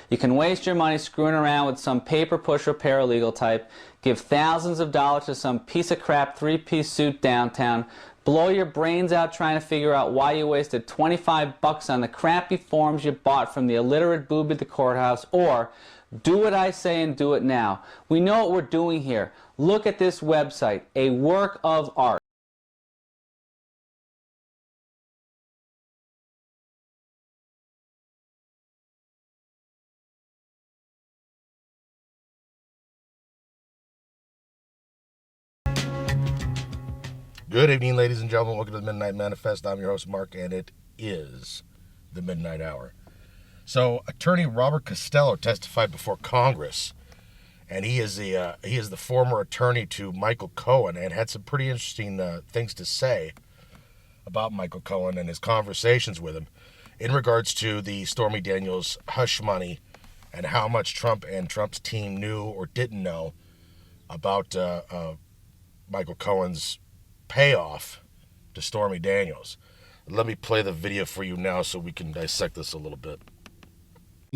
You can waste your money screwing around with some paper pusher paralegal type, give thousands of dollars to some piece of crap three-piece suit downtown, blow your brains out trying to figure out why you wasted $25 on the crappy forms you bought from the illiterate boob at the courthouse, or do what I say and do it now. We know what we're doing here. Look at this website, a work of art. Good evening, ladies and gentlemen. Welcome to the Midnight Manifest. I'm your host, Mark, and it is the Midnight Hour. So, Attorney Robert Costello testified before Congress, and he is the former attorney to Michael Cohen, and had some pretty interesting things to say about Michael Cohen and his conversations with him in regards to the Stormy Daniels hush money and how much Trump and Trump's team knew or didn't know about Michael Cohen's payoff to Stormy Daniels. Let me play the video for you now so we can dissect this a little bit.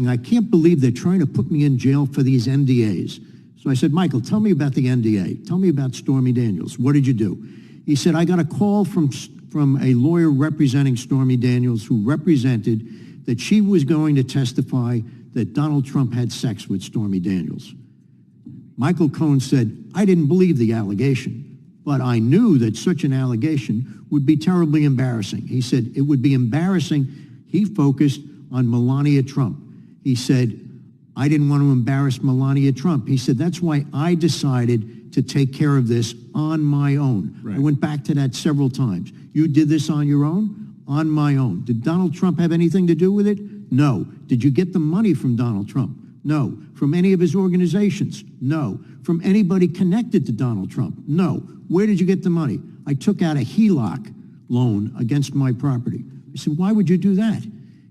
I can't believe they're trying to put me in jail for these NDAs. So I said, Michael, tell me about the NDA. Tell me about Stormy Daniels. What did you do? He said, I got a call from a lawyer representing Stormy Daniels who represented that she was going to testify that Donald Trump had sex with Stormy Daniels. Michael Cohen said, I didn't believe the allegation, but I knew that such an allegation would be terribly embarrassing. He said it would be embarrassing. He focused on Melania Trump. He said, I didn't want to embarrass Melania Trump. He said, that's why I decided to take care of this on my own. Right. I went back to that several times. You did this on your own? On my own. Did Donald Trump have anything to do with it? No. Did you get the money from Donald Trump? No. From any of his organizations? No. From anybody connected to Donald Trump? No. Where did you get the money? I took out a HELOC loan against my property. I said, why would you do that?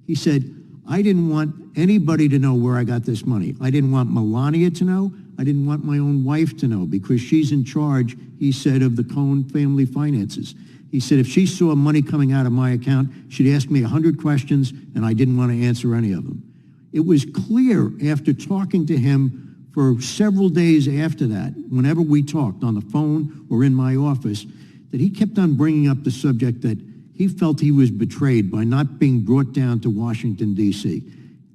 He said, I didn't want anybody to know where I got this money. I didn't want Melania to know. I didn't want my own wife to know because she's in charge, he said, of the Cohen family finances. He said, if she saw money coming out of my account, she'd ask me 100 questions, and I didn't want to answer any of them. It was clear after talking to him for several days after that, whenever we talked on the phone or in my office, that he kept on bringing up the subject that he felt he was betrayed by not being brought down to Washington, D.C.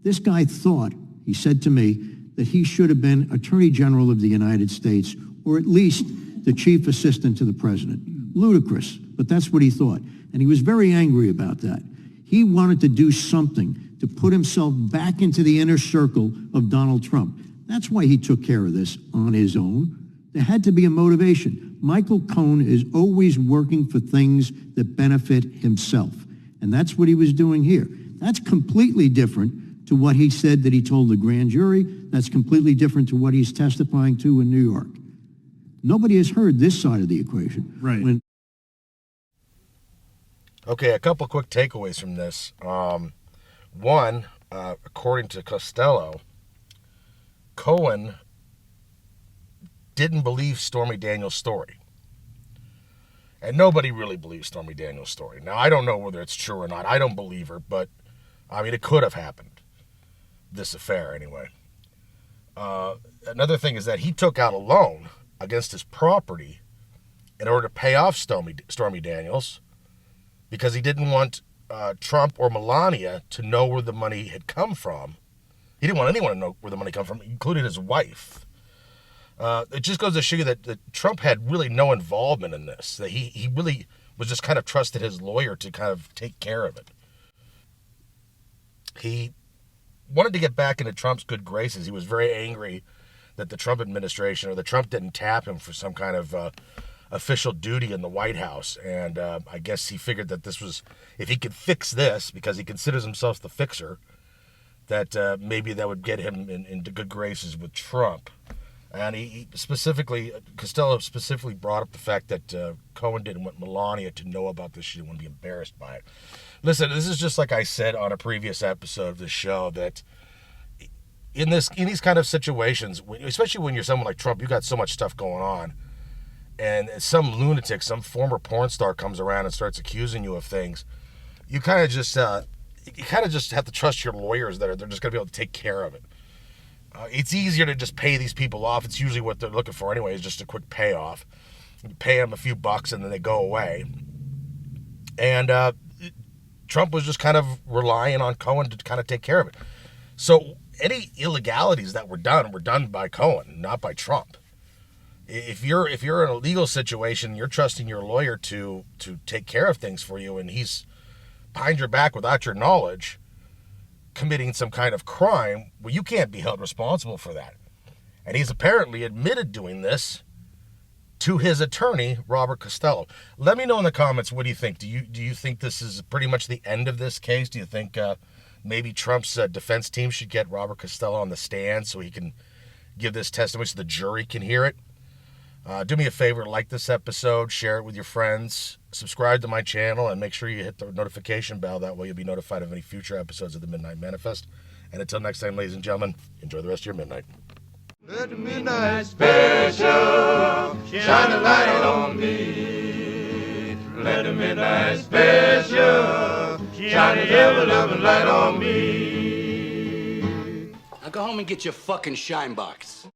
This guy thought, he said to me, that he should have been Attorney General of the United States, or at least the chief assistant to the president. Ludicrous, but that's what he thought. And he was very angry about that. He wanted to do something to put himself back into the inner circle of Donald Trump. That's why he took care of this on his own. There had to be a motivation. Michael Cohen is always working for things that benefit himself. And that's what he was doing here. That's completely different to what he said that he told the grand jury. That's completely different to what he's testifying to in New York. Nobody has heard this side of the equation. Right. Okay, a couple quick takeaways from this. One, according to Costello, Cohen didn't believe Stormy Daniels' story. And nobody really believes Stormy Daniels' story. Now, I don't know whether it's true or not. I don't believe her, but, I mean, it could have happened. This affair, anyway. Another thing is that he took out a loan against his property in order to pay off Stormy Daniels because he didn't want Trump or Melania to know where the money had come from. He didn't want anyone to know where the money came from, including his wife. It just goes to show you that Trump had really no involvement in this, that he really was just kind of trusted his lawyer to kind of take care of it. He wanted to get back into Trump's good graces. He was very angry that the Trump administration or that Trump didn't tap him for some kind of official duty in the White House. And I guess he figured that this was, if he could fix this, because he considers himself the fixer, that maybe that would get him into good graces with Trump. And Costello specifically brought up the fact that Cohen didn't want Melania to know about this. She didn't want to be embarrassed by it. Listen, this is just like I said on a previous episode of the show, that in these kind of situations, especially when you're someone like Trump, you got so much stuff going on, and some lunatic, some former porn star comes around and starts accusing you of things, you kind of just have to trust your lawyers that they're just going to be able to take care of it. It's easier to just pay these people off. It's usually what they're looking for anyway, is just a quick payoff. You pay them a few bucks and then they go away. And Trump was just kind of relying on Cohen to kind of take care of it. So any illegalities that were done by Cohen, not by Trump. If you're in a legal situation, you're trusting your lawyer to take care of things for you, and he's behind your back without your knowledge, committing some kind of crime, well, you can't be held responsible for that. And he's apparently admitted doing this to his attorney, Robert Costello. Let me know in the comments, what do you think? Do you think this is pretty much the end of this case? Do you think maybe Trump's defense team should get Robert Costello on the stand so he can give this testimony so the jury can hear it? Do me a favor, like this episode, share it with your friends, subscribe to my channel, and make sure you hit the notification bell. That way you'll be notified of any future episodes of the Midnight Manifest. And until next time, ladies and gentlemen, enjoy the rest of your midnight. Let the midnight special shine a light on me. Let the midnight special shine a ever-loving light on me. Now go home and get your fucking shine box.